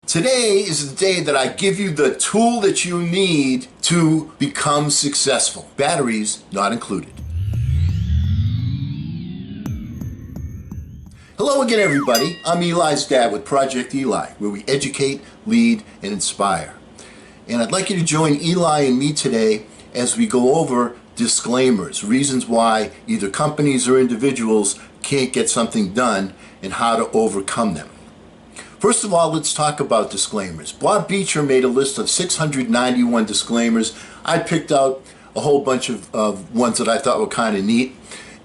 Today is the day that I give you the tool that you need to become successful. Batteries not included. Hello again, everybody. I'm Eli's dad with Project Eli, where we educate, lead, and inspire. And I'd like you to join Eli and me today as we go over disclaimers, reasons why either companies or individuals can't get something done, and how to overcome them. First of all, let's talk about disclaimers. Bob Beecher made a list of 691 disclaimers. I picked out a whole bunch of ones that I thought were kind of neat,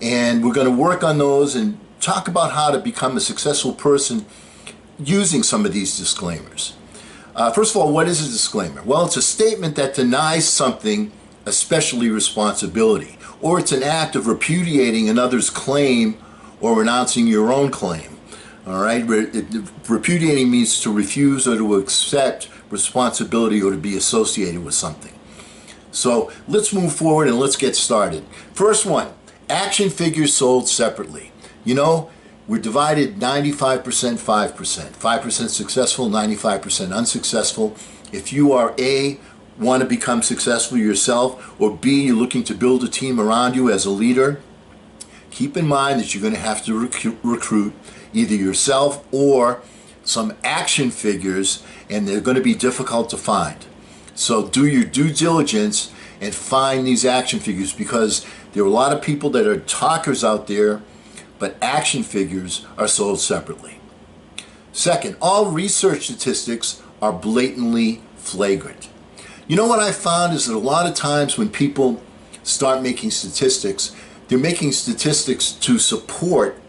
and we're going to work on those and talk about how to become a successful person using some of these disclaimers. First of all, what is a disclaimer? Well, it's a statement that denies something, especially responsibility, or it's an act of repudiating another's claim or renouncing your own claim. All right, repudiating means to refuse or to accept responsibility or to be associated with something. So let's move forward and let's get started. First one, action figures sold separately. You know, we're divided 95%, 5%. 5% successful, 95% unsuccessful. If you are A, want to become successful yourself, or B, you're looking to build a team around you as a leader, keep in mind that you're going to have to recruit either yourself or some action figures, and they're going to be difficult to find. So do your due diligence and find these action figures, because there are a lot of people that are talkers out there, but action figures are sold separately. Second, all research statistics are blatantly flagrant. You know what I found is that a lot of times when people start making statistics, they're making statistics to support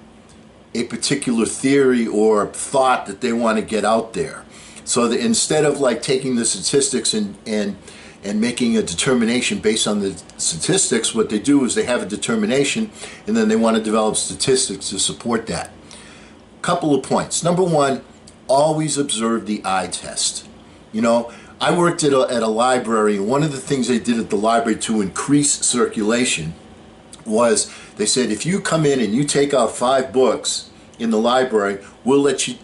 a particular theory or thought that they want to get out there. So that instead of like taking the statistics and making a determination based on the statistics, what they do is they have a determination and then they want to develop statistics to support that. Couple of points. Number one, always observe the eye test. You know, I worked at a library, and one of the things they did at the library to increase circulation was they said, if you come in and you take out 5 books in the library, we'll let you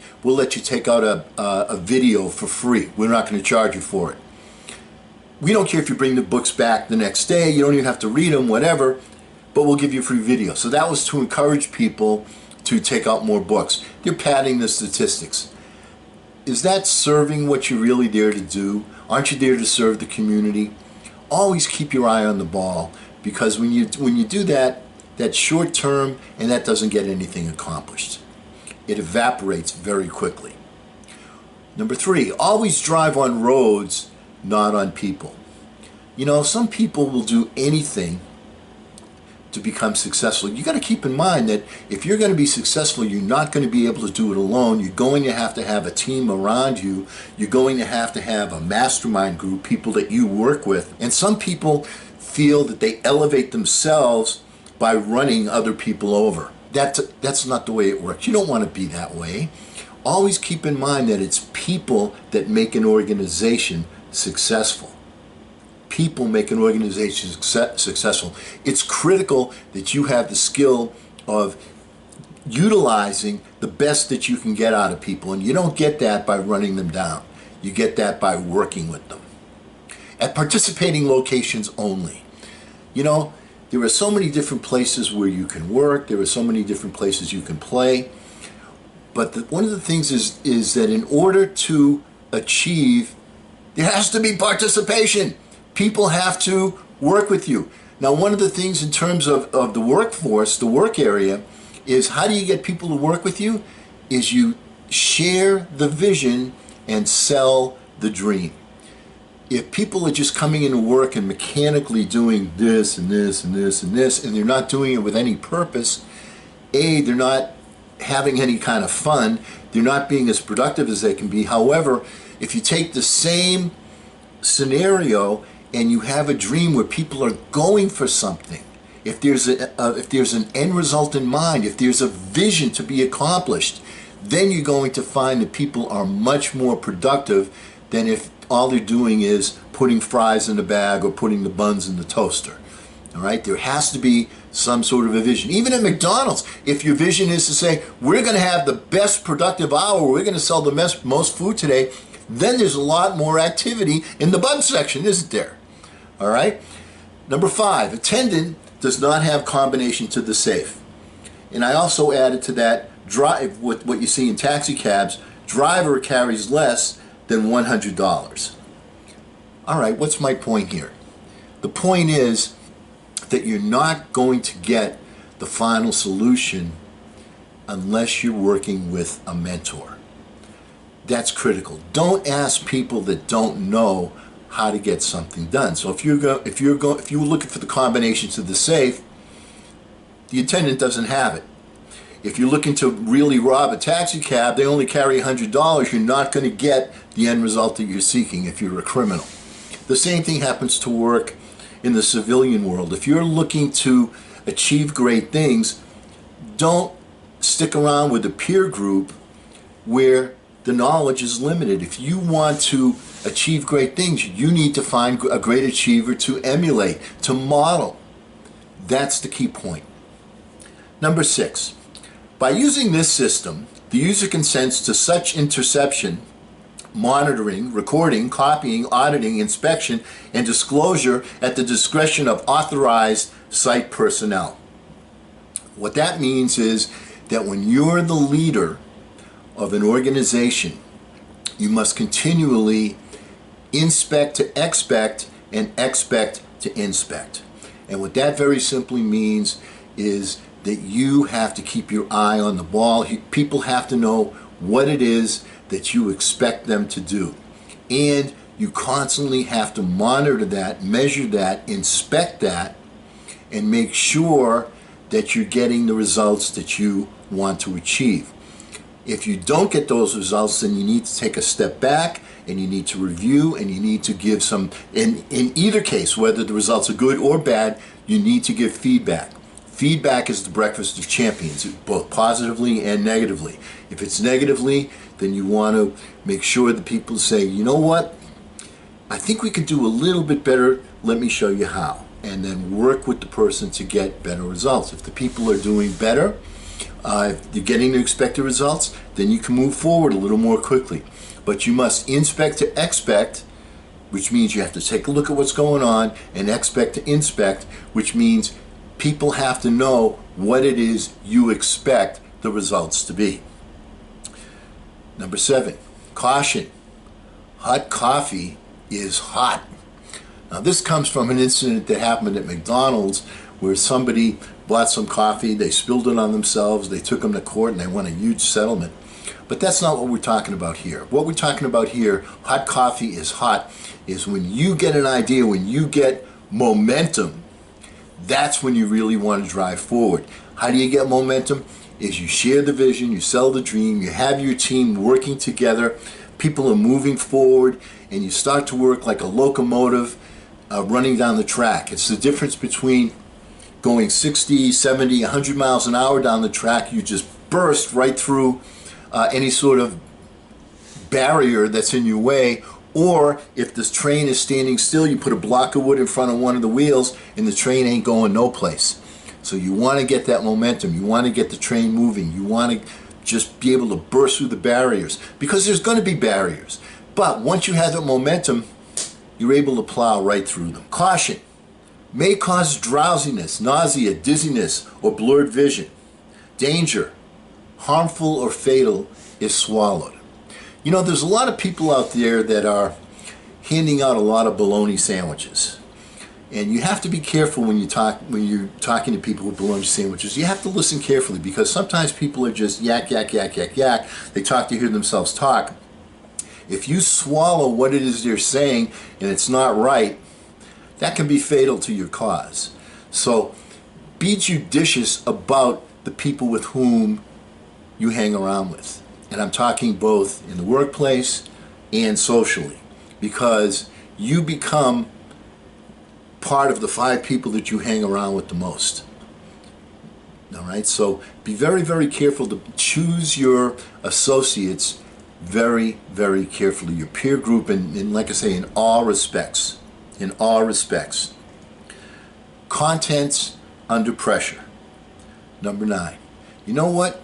take out a video for free. We're not going to charge you for it. We don't care if you bring the books back the next day. You don't even have to read them, whatever, but we'll give you a free video. So that was to encourage people to take out more books. You're padding the statistics. Is that serving what you're really there to do? Aren't you there to serve the community? Always keep your eye on the ball, because when you do that, that's short term and that doesn't get anything accomplished. It evaporates very quickly. Number 3, always drive on roads, not on people. You know, some people will do anything to become successful. You got to keep in mind that if you're going to be successful, you're not going to be able to do it alone. You're going to have a team around you. You're going to have a mastermind group, people that you work with. And some people feel that they elevate themselves by running other people over. That's not the way it works. You don't want to be that way. Always keep in mind that it's people that make an organization successful. People make an organization successful. It's critical that you have the skill of utilizing the best that you can get out of people, and you don't get that by running them down. You get that by working with them. At participating locations only. You know, there are so many different places where you can work. There are so many different places you can play. But one of the things is that in order to achieve, there has to be participation. People have to work with you. Now, one of the things in terms of the workforce, the work area, is how do you get people to work with you? Is you share the vision and sell the dream. If people are just coming into work and mechanically doing this and this and this and this, and they're not doing it with any purpose, A, they're not having any kind of fun, they're not being as productive as they can be. However, if you take the same scenario and you have a dream where people are going for something, if there's an end result in mind, if there's a vision to be accomplished, then you're going to find that people are much more productive than if all they're doing is putting fries in the bag or putting the buns in the toaster. All right, there has to be some sort of a vision. Even at McDonald's, if your vision is to say, we're going to have the best productive hour, we're going to sell the most food today, then there's a lot more activity in the bug section, isn't there? All right. Number 5, attendant does not have combination to the safe. And I also added to that, drive with what you see in taxi cabs, driver carries less than $100. All right, what's my point here? The point is that you're not going to get the final solution unless you're working with a mentor. That's critical. Don't ask people that don't know how to get something done. So if you're looking for the combinations of the safe, the attendant doesn't have it. If you're looking to really rob a taxi cab, they only carry $100. You're not going to get the end result that you're seeking if you're a criminal. The same thing happens to work in the civilian world. If you're looking to achieve great things, don't stick around with a peer group where the knowledge is limited. If you want to achieve great things, you need to find a great achiever to emulate, to model. That's the key point. Number 6, by using this system, the user consents to such interception, monitoring, recording, copying, auditing, inspection, and disclosure at the discretion of authorized site personnel. What that means is that when you're the leader of an organization, you must continually inspect to expect and expect to inspect. And what that very simply means is that you have to keep your eye on the ball. People have to know what it is that you expect them to do. And you constantly have to monitor that, measure that, inspect that, and make sure that you're getting the results that you want to achieve. If you don't get those results, then you need to take a step back and you need to review and you need to give some, in either case, whether the results are good or bad, you need to give feedback. Feedback is the breakfast of champions, both positively and negatively. If it's negatively, then you want to make sure that people say, you know what, I think we could do a little bit better, let me show you how. And then work with the person to get better results. If the people are doing better, if you're getting the expected results, then you can move forward a little more quickly. But you must inspect to expect, which means you have to take a look at what's going on, and expect to inspect, which means people have to know what it is you expect the results to be. Number 7, caution. Hot coffee is hot. Now this comes from an incident that happened at McDonald's where somebody bought some coffee, they spilled it on themselves, they took them to court and they won a huge settlement. But that's not what we're talking about here. What we're talking about here, hot coffee is hot, is when you get an idea, when you get momentum, that's when you really want to drive forward. How do you get momentum? Is you share the vision, you sell the dream, you have your team working together, people are moving forward, and you start to work like a locomotive running down the track. It's the difference between going 60, 70, 100 miles an hour down the track. You just burst right through any sort of barrier that's in your way, or if this train is standing still, you put a block of wood in front of one of the wheels and the train ain't going no place. So you want to get that momentum, you want to get the train moving, you want to just be able to burst through the barriers, because there's going to be barriers. But once you have that momentum, you're able to plow right through them. Caution may cause drowsiness, nausea, dizziness, or blurred vision. Danger, harmful or fatal, is swallowed. You know, there's a lot of people out there that are handing out a lot of bologna sandwiches. And you have to be careful when you're talking to people with bologna sandwiches. You have to listen carefully, because sometimes people are just yak, yak, yak, yak, yak. They talk to hear themselves talk. If you swallow what it is they're saying and it's not right, that can be fatal to your cause. So be judicious about the people with whom you hang around with. And I'm talking both in the workplace and socially, because you become part of the 5 people that you hang around with the most. All right, so be very, very careful to choose your associates very, very carefully. Your peer group, and like I say, in all respects. In all respects. Contents under pressure. Number 9. You know what?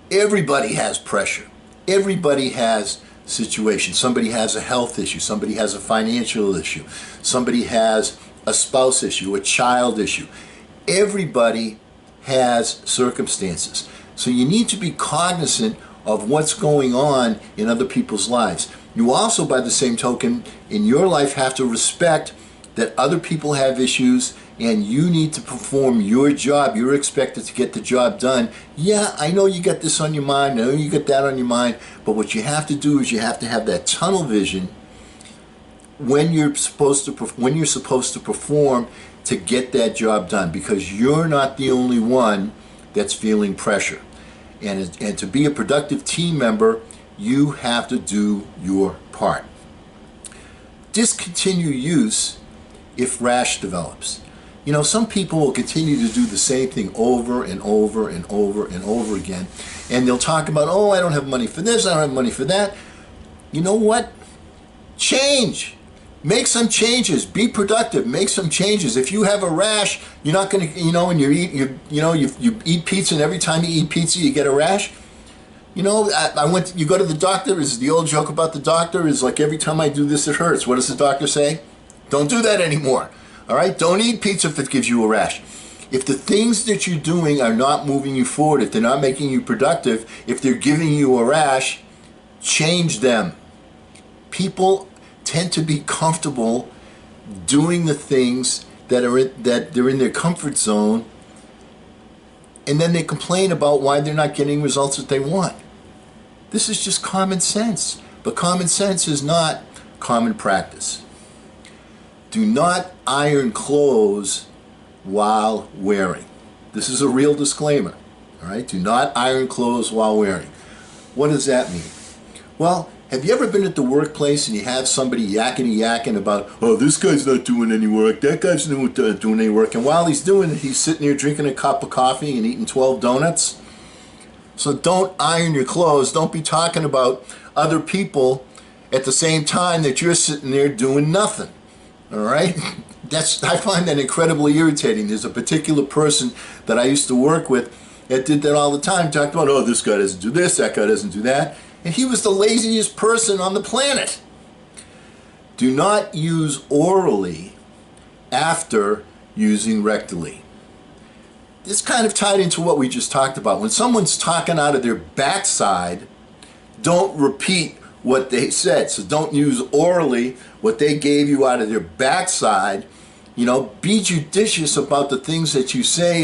Everybody has pressure. Everybody has situation. Somebody has a health issue, somebody has a financial issue, somebody has a spouse issue, a child issue. Everybody has circumstances. So you need to be cognizant of what's going on in other people's lives. You also, by the same token, in your life have to respect that other people have issues and you need to perform your job. You're expected to get the job done. Yeah, I know you got this on your mind, I know you got that on your mind, but what you have to do is you have to have that tunnel vision when you're supposed to perform to get that job done, because you're not the only one that's feeling pressure. And to be a productive team member, you have to do your part. Discontinue use if rash develops. You know, some people will continue to do the same thing over and over and over and over again. And they'll talk about, oh, I don't have money for this, I don't have money for that. You know what? Change. Make some changes. Be productive. Make some changes. If you have a rash, you're not going to, when you eat pizza, and every time you eat pizza, you get a rash. You go to the doctor. Is the old joke about the doctor is like, every time I do this, it hurts. What does the doctor say? Don't do that anymore. All right? Don't eat pizza if it gives you a rash. If the things that you're doing are not moving you forward, if they're not making you productive, if they're giving you a rash, change them. People tend to be comfortable doing the things that they're in their comfort zone, and then they complain about why they're not getting results that they want. This is just common sense, but common sense is not common practice. Do not iron clothes while wearing. This is a real disclaimer. All right? Do not iron clothes while wearing. What does that mean? Well, have you ever been at the workplace and you have somebody yakking about, oh, this guy's not doing any work, that guy's not doing any work, and while he's doing it, he's sitting there drinking a cup of coffee and eating 12 donuts? So don't iron your clothes. Don't be talking about other people at the same time that you're sitting there doing nothing. All right? I find that incredibly irritating. There's a particular person that I used to work with that did that all the time, talked about, oh, this guy doesn't do this, that guy doesn't do that. And he was the laziest person on the planet. Do not use orally after using rectally. This kind of tied into what we just talked about. When someone's talking out of their backside, don't repeat what they said. So don't use orally what they gave you out of their backside. Be judicious about the things that you say.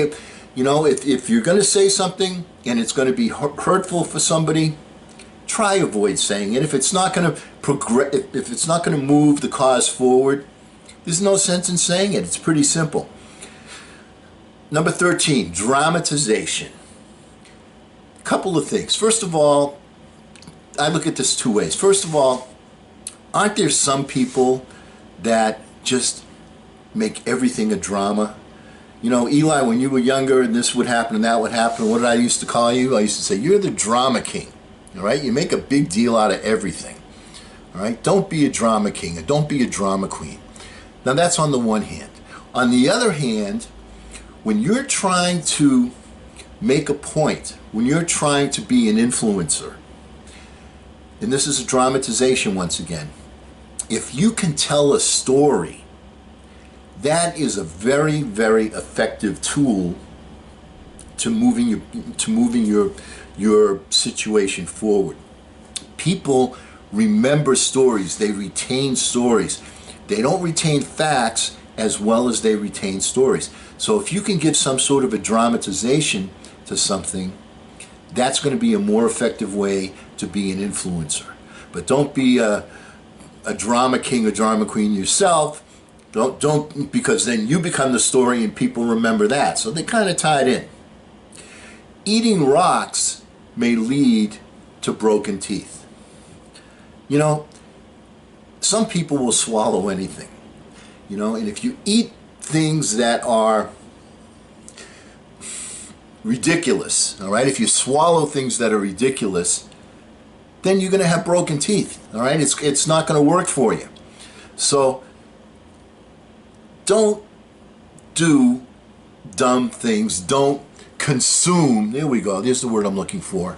If you're going to say something and it's going to be hurtful for somebody, try avoid saying it. If it's not going to progress, if it's not going to move the cause forward, there's no sense in saying it. It's pretty simple. Number 13, dramatization. A couple of things. First of all, I look at this two ways. First of all, aren't there some people that just make everything a drama? Eli, when you were younger and this would happen and that would happen, what did I used to call you? I used to say, you're the drama king. All right, you make a big deal out of everything. All right, don't be a drama king and don't be a drama queen. Now that's on the one hand. On the other hand, when you're trying to make a point, when you're trying to be an influencer, and this is a dramatization once again, if you can tell a story, that is a very, very effective tool to moving your situation forward. People remember stories. They retain stories. They don't retain facts as well as they retain stories. So if you can give some sort of a dramatization to something, that's going to be a more effective way to be an influencer. But don't be a drama king or drama queen yourself. Don't, because then you become the story and people remember that. So they kind of tied in. Eating rocks may lead to broken teeth. Some people will swallow anything. And if you eat things that are ridiculous, all right, if you swallow things that are ridiculous, then you're going to have broken teeth, all right? It's not going to work for you. So don't do dumb things. Don't consume, there we go, there's the word I'm looking for.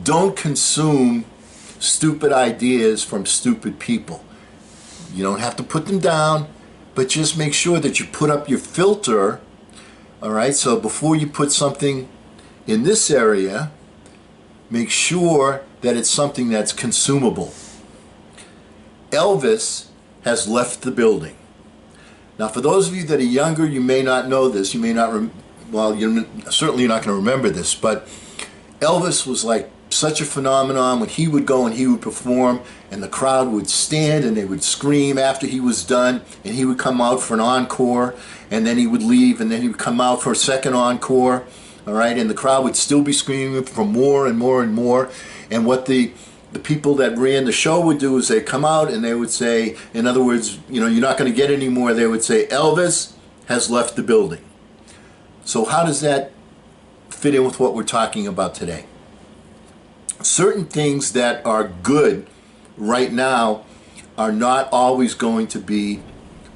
Don't consume stupid ideas from stupid people. You don't have to put them down, but just make sure that you put up your filter. All right, so before you put something in this area, make sure that it's something that's consumable. Elvis has left the building. Now, for those of you that are younger, you may not know this. You may not, certainly you're not going to remember this, but Elvis was like such a phenomenon. When he would go and he would perform, and the crowd would stand and they would scream after he was done, and he would come out for an encore, and then he would leave, and then he would come out for a second encore, all right, and the crowd would still be screaming for more and more and more. And what the people that ran the show would do is they come out and they would say, in other words, you're not going to get any more. They would say, Elvis has left the building. So how does that fit in with what we're talking about today? Certain things that are good right now are not always going to be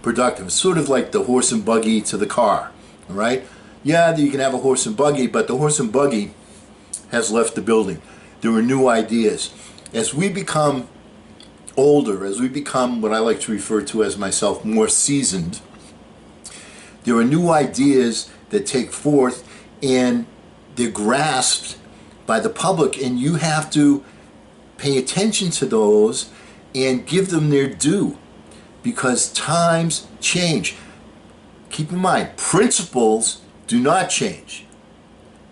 productive. It's sort of like the horse and buggy to the car, all right? Yeah, you can have a horse and buggy, but the horse and buggy has left the building. There are new ideas. As we become older, as we become what I like to refer to as myself more seasoned, there are new ideas that take forth and they're grasped by the public, and you have to pay attention to those and give them their due, because times change. Keep in mind, principles do not change.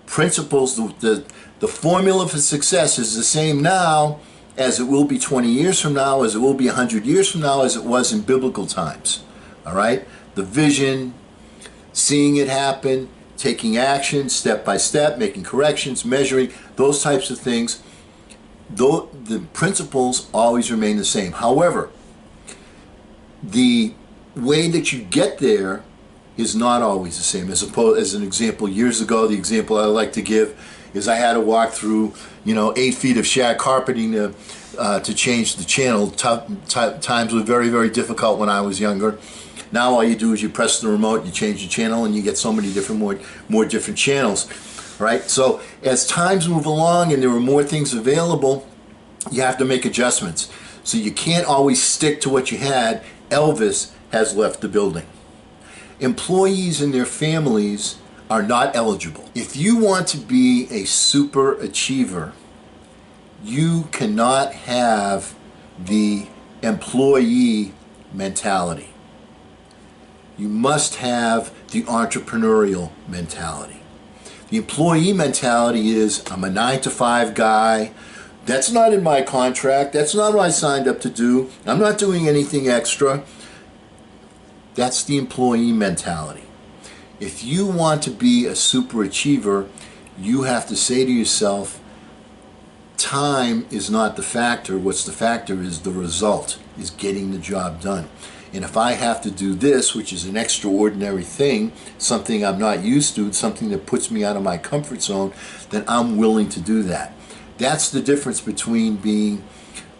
Principles, the formula for success is the same now as it will be 20 years from now, as it will be 100 years from now, as it was in biblical times. All right? The vision, seeing it happen, taking action step by step, making corrections, measuring, those types of things, though the principles always remain the same. However, the way that you get there is not always the same. As an example, years ago, the example I like to give is I had to walk through, 8 feet of shag carpeting to change the channel. Times were very, very difficult when I was younger. Now all you do is you press the remote, you change the channel, and you get so many different, more different channels, right? So as times move along and there are more things available, you have to make adjustments. So you can't always stick to what you had. Elvis has left the building. Employees and their families are not eligible. If you want to be a super achiever, you cannot have the employee mentality. You must have the entrepreneurial mentality. The employee mentality is, I'm a 9-to-5 guy. That's not in my contract. That's not what I signed up to do. I'm not doing anything extra. That's the employee mentality. If you want to be a super achiever, you have to say to yourself, time is not the factor. What's the factor is the result, is getting the job done. And if I have to do this, which is an extraordinary thing, something I'm not used to, something that puts me out of my comfort zone, then I'm willing to do that. That's the difference between being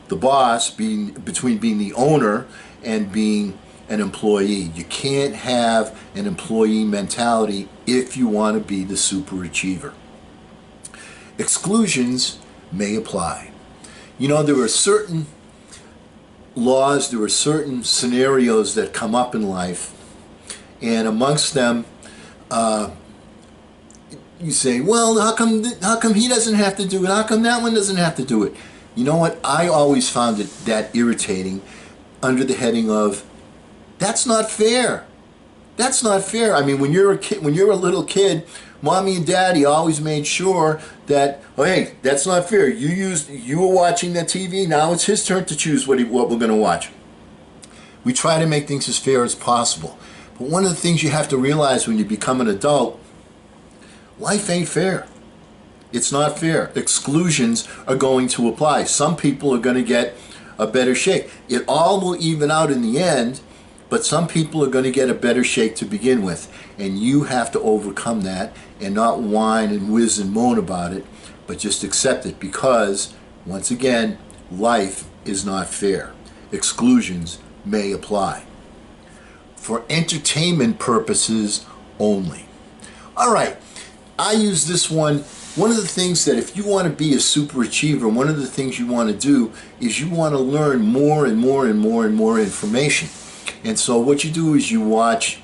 the boss, between being the owner and being an employee. You can't have an employee mentality if you want to be the super achiever. Exclusions may apply. There are certain laws, there are certain scenarios that come up in life, and amongst them, you say, well, how come he doesn't have to do it? How come that one doesn't have to do it? You know what? I always found it that irritating under the heading of, that's not fair. That's not fair. I mean, when you're a kid, when you're a little kid, mommy and daddy always made sure that, oh, hey, that's not fair. You were watching the TV. Now it's his turn to choose what we're going to watch. We try to make things as fair as possible. But one of the things you have to realize when you become an adult, life ain't fair. It's not fair. Exclusions are going to apply. Some people are going to get a better shake. It all will even out in the end, but some people are going to get a better shake to begin with. And you have to overcome that and not whine and whiz and moan about it, but just accept it, because, once again, life is not fair. Exclusions may apply. For entertainment purposes only. All right, I use this one one of the things that if you want to be a super achiever, one of the things you want to do is you want to learn more and more and more and more information. And so what you do is you watch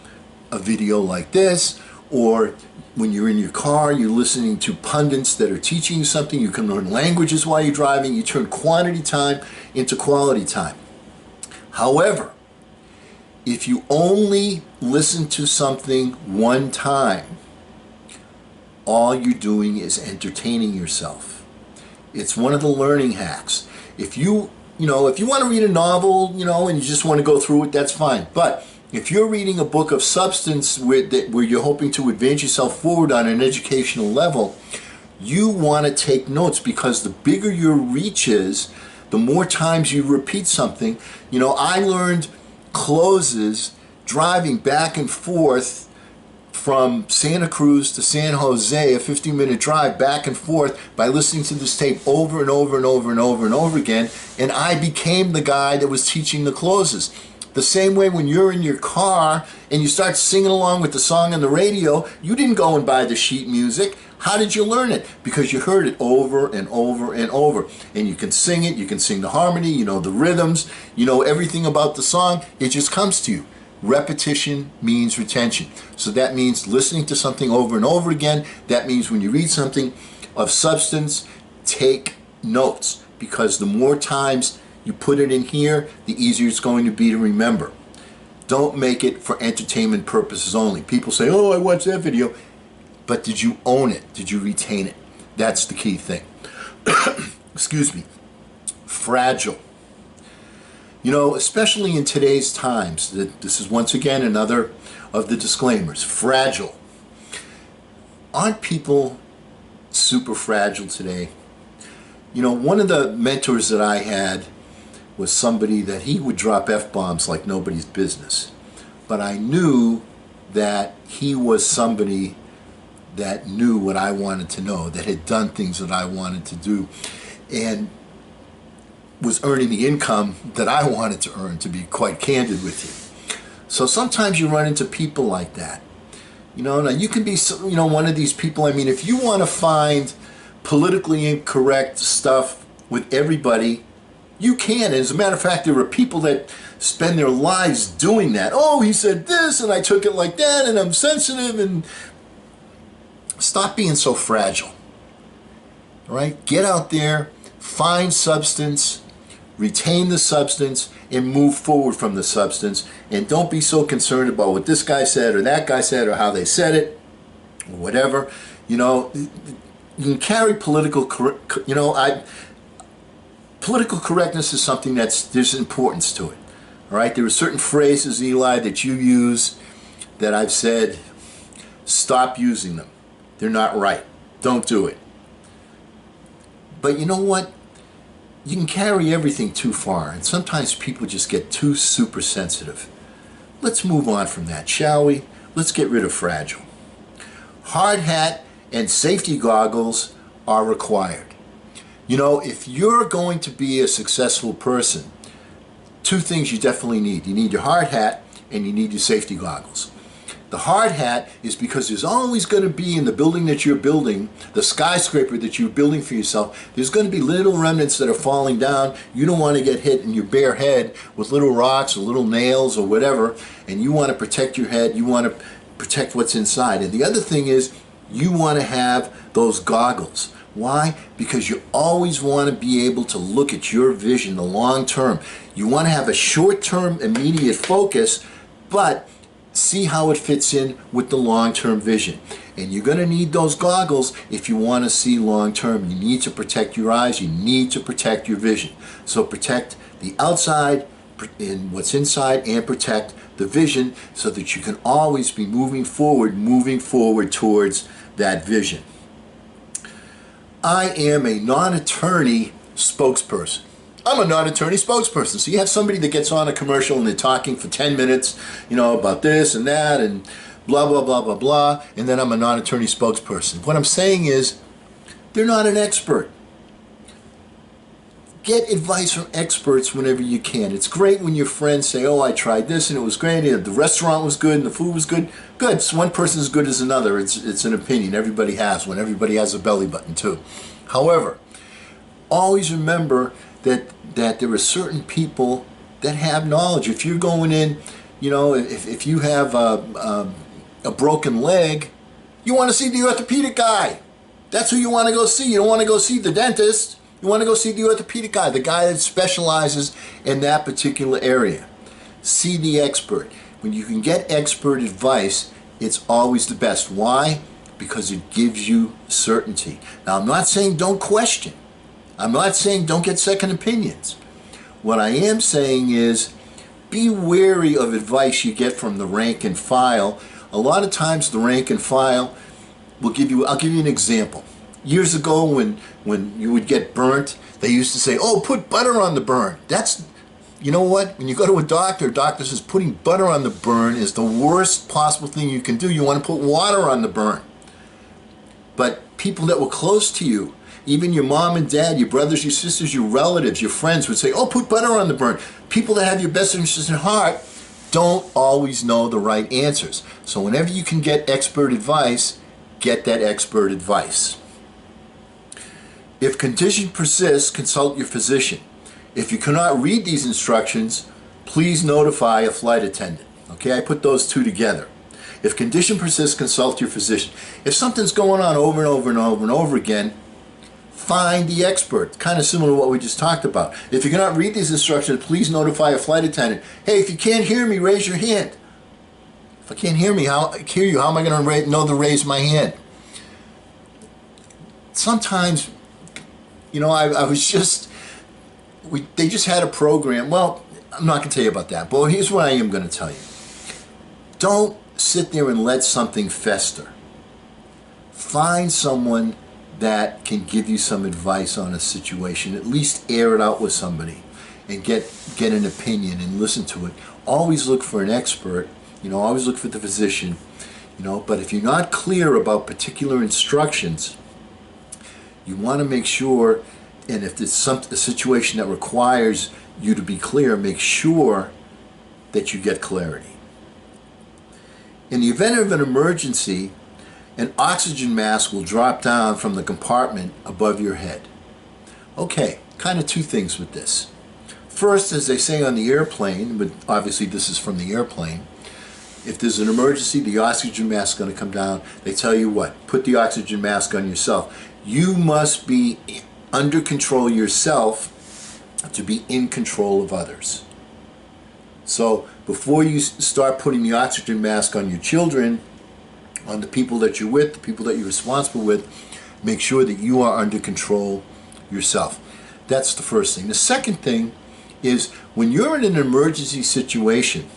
a video like this, or when you're in your car, you're listening to pundits that are teaching you something. You can learn languages while you're driving. You turn quantity time into quality time. However, if you only listen to something one time, all you're doing is entertaining yourself. It's one of the learning hacks. If you want to read a novel, and you just want to go through it, that's fine. But if you're reading a book of substance where you're hoping to advance yourself forward on an educational level, you want to take notes, because the bigger your reach is, the more times you repeat something. I learned closes driving back and forth from Santa Cruz to San Jose, a 15-minute drive back and forth, by listening to this tape over and over and over and over and over again, and I became the guy that was teaching the closes. The same way when you're in your car and you start singing along with the song on the radio, you didn't go and buy the sheet music. How did you learn it? Because you heard it over and over and over. And you can sing it, you can sing the harmony, you know the rhythms, you know everything about the song. It just comes to you. Repetition means retention. So that means listening to something over and over again. That means when you read something of substance, take notes, because the more times you put it in here, the easier it's going to be to remember. Don't make it for entertainment purposes only. People say, oh, I watched that video. But did you own it? Did you retain it? That's the key thing. Excuse me. Fragile. Especially in today's times, this is once again another of the disclaimers. Fragile. Aren't people super fragile today? One of the mentors that I had was somebody that he would drop F-bombs like nobody's business. But I knew that he was somebody that knew what I wanted to know, that had done things that I wanted to do, and was earning the income that I wanted to earn, to be quite candid with you. So sometimes you run into people like that. Now you can be, one of these people. I mean, if you want to find politically incorrect stuff with everybody, you can. As a matter of fact, there are people that spend their lives doing that. Oh, he said this, and I took it like that, and I'm sensitive, and stop being so fragile. All right? Get out there, find substance, retain the substance, and move forward from the substance. And don't be so concerned about what this guy said or that guy said or how they said it or whatever. You can carry political correctness is something there's importance to it. All right? There are certain phrases, Eli, that you use that I've said, stop using them. They're not right. Don't do it. But you know what? You can carry everything too far, and sometimes people just get too super sensitive. Let's move on from that, shall we? Let's get rid of fragile. Hard hat and safety goggles are required. If you're going to be a successful person, two things you definitely need. You need your hard hat and you need your safety goggles. The hard hat is because there's always going to be, in the building that you're building, the skyscraper that you're building for yourself, there's going to be little remnants that are falling down. You don't want to get hit in your bare head with little rocks or little nails or whatever, and you want to protect your head. You want to protect what's inside. And the other thing is, you want to have those goggles. Why? Because you always want to be able to look at your vision, the long term. You want to have a short-term, immediate focus, but see how it fits in with the long-term vision. And you're going to need those goggles if you want to see long-term. You need to protect your eyes. You need to protect your vision. So protect the outside and what's inside, and protect the vision so that you can always be moving forward towards that vision. I am a non-attorney spokesperson. I'm a non-attorney spokesperson. So you have somebody that gets on a commercial and they're talking for 10 minutes, about this and that and blah, blah, blah, blah, blah, and then I'm a non-attorney spokesperson. What I'm saying is, they're not an expert. Get advice from experts whenever you can. It's great when your friends say, oh, I tried this and it was great, and the restaurant was good and the food was good. Good. So one person's good as another. It's an opinion. Everybody has one. Everybody has a belly button too. However, always remember that there are certain people that have knowledge. If you're going in, if you have a broken leg, you want to see the orthopedic guy. That's who you want to go see. You don't want to go see the dentist. You want to go see the orthopedic guy, the guy that specializes in that particular area. See the expert. When you can get expert advice, it's always the best. Why? Because it gives you certainty. Now, I'm not saying don't question. I'm not saying don't get second opinions. What I am saying is be wary of advice you get from the rank and file. A lot of times the rank and file will give you, I'll give you an example. Years ago when you would get burnt, they used to say, oh, put butter on the burn. That's, you know what? When you go to a doctor says putting butter on the burn is the worst possible thing you can do. You want to put water on the burn. But people that were close to you, even your mom and dad, your brothers, your sisters, your relatives, your friends would say, oh, put butter on the burn. People that have your best interests at heart don't always know the right answers. So whenever you can get expert advice, get that expert advice. If condition persists, consult your physician. If you cannot read these instructions, please notify a flight attendant. Okay, I put those two together. If condition persists, consult your physician. If something's going on over and over and over and over again, find the expert. Kind of similar to what we just talked about. If you cannot read these instructions, please notify a flight attendant. Hey, if you can't hear me, raise your hand. If I can't hear you, how am I going to know to raise my hand? Sometimes, I was they just had a program. Well, I'm not going to tell you about that, but here's what I am going to tell you. Don't sit there and let something fester. Find someone that can give you some advice on a situation. At least air it out with somebody and get an opinion and listen to it. Always look for an expert. Always look for the physician. But if you're not clear about particular instructions, you want to make sure, and if there's a situation that requires you to be clear, make sure that you get clarity. In the event of an emergency, an oxygen mask will drop down from the compartment above your head. Okay, kind of two things with this. First, as they say on the airplane, but obviously this is from the airplane, if there's an emergency, the oxygen mask is going to come down. They tell you what? Put the oxygen mask on yourself. You must be under control yourself to be in control of others. So before you start putting the oxygen mask on your children, on the people that you're with, the people that you're responsible with, make sure that you are under control yourself. That's the first thing. The second thing is when you're in an emergency situation,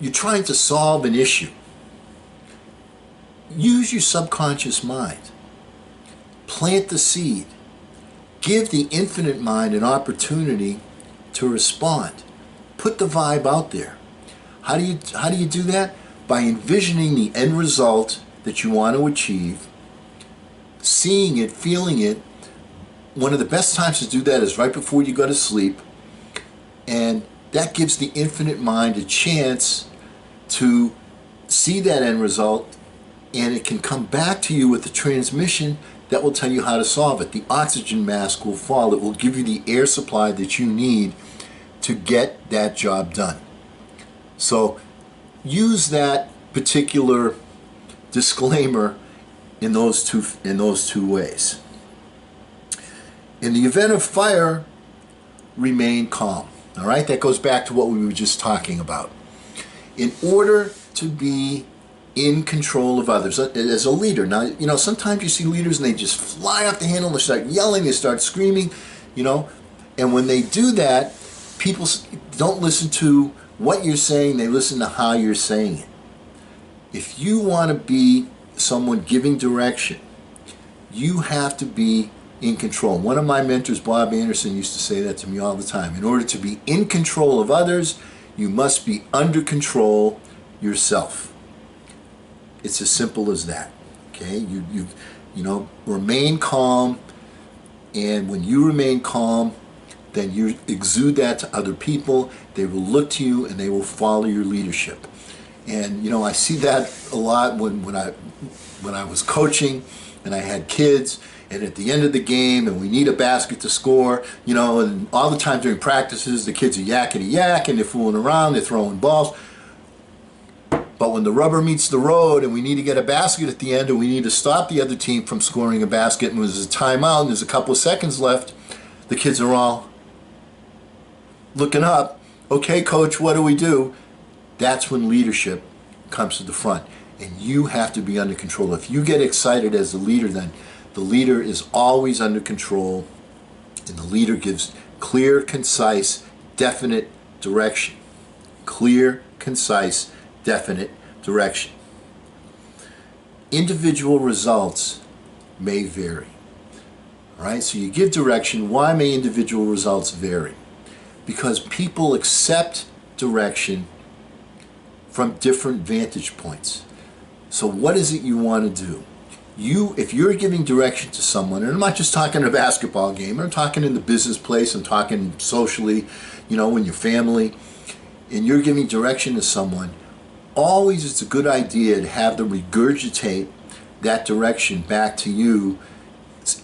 you're trying to solve an issue. Use your subconscious mind. Plant the seed. Give the infinite mind an opportunity to respond. Put the vibe out there. How do you do that? By envisioning the end result that you want to achieve, seeing it, feeling it. One of the best times to do that is right before you go to sleep, and that gives the infinite mind a chance to see that end result, and it can come back to you with a transmission that will tell you how to solve it. The oxygen mask will fall. It will give you the air supply that you need to get that job done. So use that particular disclaimer in those two ways. In the event of fire, remain calm. All right, that goes back to what we were just talking about. In order to be in control of others as a leader. Now, sometimes you see leaders and they just fly off the handle, they start yelling, they start screaming, and when they do that, people don't listen to what you're saying, they listen to how you're saying it. If you want to be someone giving direction, you have to be in control. One of my mentors, Bob Anderson, used to say that to me all the time. In order to be in control of others, you must be under control yourself. It's as simple as that. Okay, you remain calm, And when you remain calm, then you exude that to other people. They will look to you and they will follow your leadership. And you know, I see that a lot when I was coaching and I had kids, and at the end of the game and we need a basket to score, you know, and all the time during practices the kids are yakety yak and they're fooling around, they're throwing balls. But when the rubber meets the road and we need to get a basket at the end, and we need to stop the other team from scoring a basket, and there's a timeout and there's a couple of seconds left, the kids are all looking up. Okay, coach, what do we do? That's when leadership comes to the front, and you have to be under control. If you get excited as the leader, then the leader is always under control, and the leader gives clear, concise, definite direction. Clear, concise, definite direction. Individual results may vary. All right, so you give direction. Why may individual results vary? Because people accept direction from different vantage points. So what is it you want to do? If you're giving direction to someone, and I'm not just talking a basketball game, I'm talking in the business place, I'm talking socially, you know, in your family, and you're giving direction to someone, always it's a good idea to have them regurgitate that direction back to you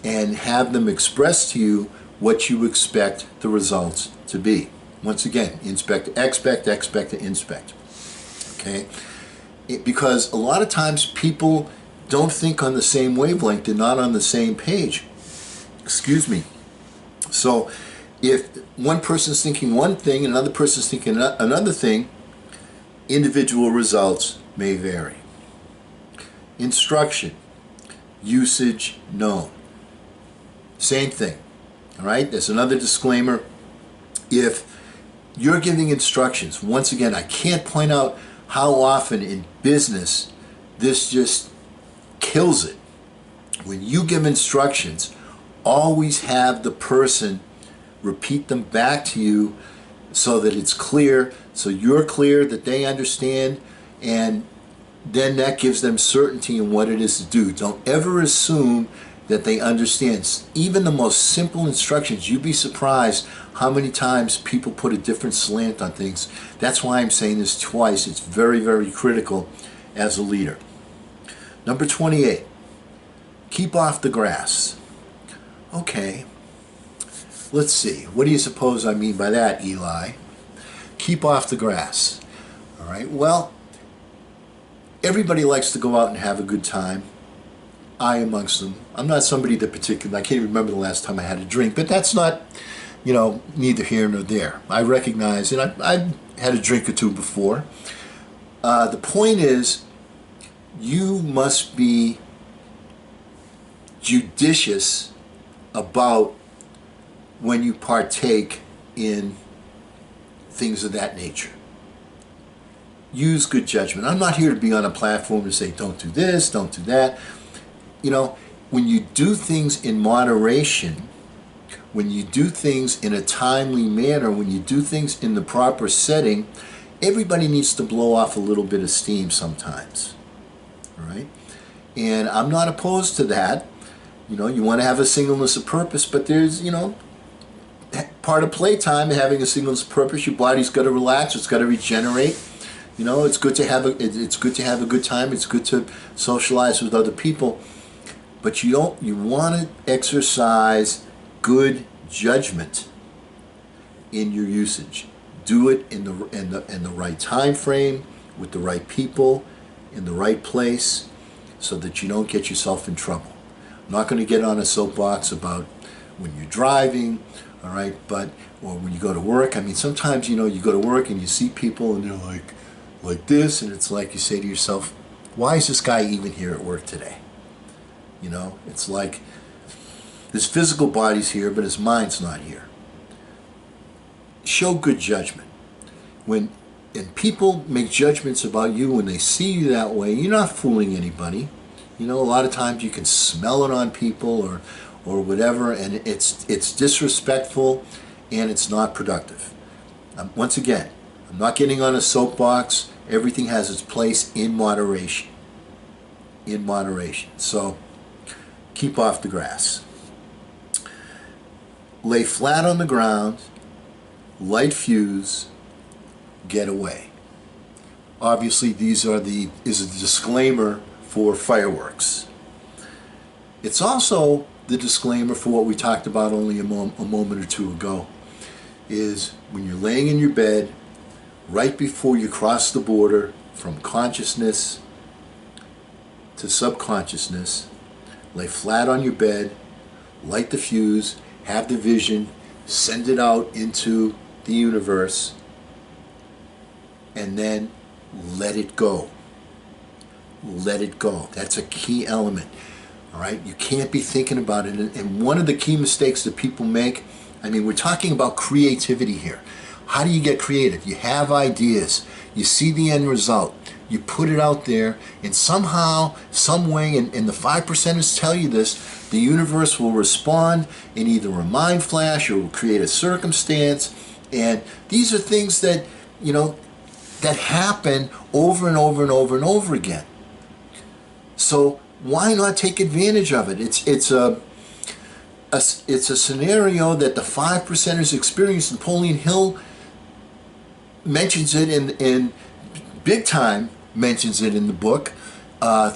and have them express to you what you expect the results to be. Once again, expect, and inspect. Okay? Because a lot of times people don't think on the same wavelength, they're not on the same page. Excuse me. So if one person's thinking one thing and another person's thinking another thing, individual results may vary. Instruction, usage known. Same thing. All right, there's another disclaimer. If you're giving instructions, once again, I can't point out how often in business this just kills it. When you give instructions, always have the person repeat them back to you so that it's clear, so you're clear, that they understand, and then that gives them certainty in what it is to do. Don't ever assume that they understand. Even the most simple instructions, you'd be surprised how many times people put a different slant on things. That's why I'm saying this twice. It's very, very critical as a leader. Number 28, keep off the grass. Okay, let's see. What do you suppose I mean by that, Eli? Keep off the grass. All right, well, everybody likes to go out and have a good time. I amongst them. I'm not somebody that particularly, I can't even remember the last time I had a drink, but that's not, you know, neither here nor there. I recognize, and I've had a drink or two before. The point is, you must be judicious about when you partake in things of that nature. Use good judgment. I'm not here to be on a platform to say, don't do this, don't do that. You know, when you do things in moderation, when you do things in a timely manner, when you do things in the proper setting, everybody needs to blow off a little bit of steam sometimes. All right? And I'm not opposed to that. You know, you want to have a singleness of purpose, but there's, you know, part of playtime, having a singleness of purpose, your body's got to relax, it's got to regenerate. You know, it's good to have a good time, it's good to socialize with other people. But you want to exercise good judgment in your usage. Do it in the right time frame, with the right people, in the right place, so that you don't get yourself in trouble. I'm not going to get on a soapbox about when you're driving, all right, or when you go to work. I mean, sometimes, you know, you go to work and you see people and they're like this, and it's like you say to yourself, why is this guy even here at work today? You know, it's like his physical body's here, but his mind's not here. Show good judgment. And people make judgments about you when they see you that way, you're not fooling anybody. You know, a lot of times you can smell it on people or whatever, and it's disrespectful and it's not productive. Once again, I'm not getting on a soapbox. Everything has its place in moderation. In moderation. So keep off the grass. lay flat on the ground, light fuse, get away. Obviously, is a disclaimer for fireworks. It's also the disclaimer for what we talked about only a moment or two ago, is when you're laying in your bed, right before you cross the border from consciousness to subconsciousness, lay flat on your bed, light the fuse, have the vision, send it out into the universe, and then let it go. Let it go. That's a key element. All right? You can't be thinking about it. And one of the key mistakes that people make, I mean, we're talking about creativity here. How do you get creative? You have ideas. You see the end result. You put it out there, and somehow, some way, and the 5%ers tell you this, the universe will respond in either a mind flash or will create a circumstance. And these are things that, you know, that happen over and over and over and over again. So why not take advantage of it? It's a scenario that the 5%ers experience. Napoleon Hill mentions it in big time, mentions it in the book,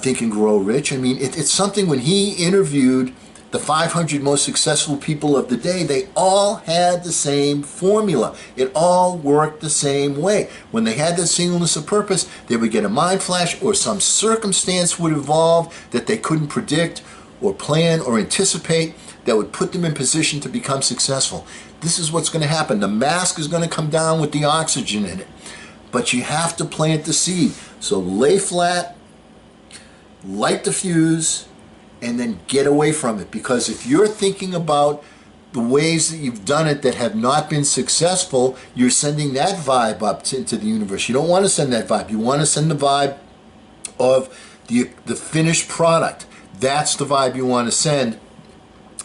Think and Grow Rich. I mean, it's something when he interviewed the 500 most successful people of the day, they all had the same formula. It all worked the same way. When they had that singleness of purpose, they would get a mind flash, or some circumstance would evolve that they couldn't predict or plan or anticipate that would put them in position to become successful. This is what's going to happen. The mask is going to come down with the oxygen in it. But you have to plant the seed. So lay flat, light the fuse, and then get away from it. Because if you're thinking about the ways that you've done it that have not been successful, you're sending that vibe up into the universe. You don't want to send that vibe. You want to send the vibe of the finished product. That's the vibe you want to send.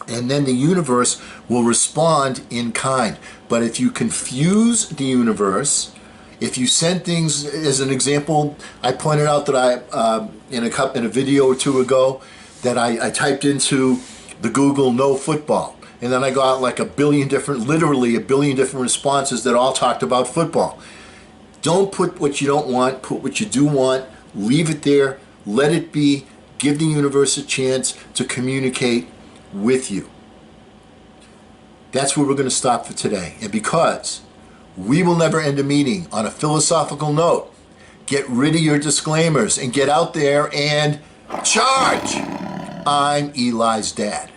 And then the universe will respond in kind. But if you confuse the universe, if you send things, as an example, I pointed out that I in a video or two ago, that I typed into the Google "no football," and then I got like literally a billion different responses that all talked about football. Don't put what you don't want, put what you do want, leave it there, let it be, give the universe a chance to communicate with you. That's where we're going to stop for today. And because we will never end a meeting on a philosophical note, get rid of your disclaimers and get out there and charge! I'm Eli's dad.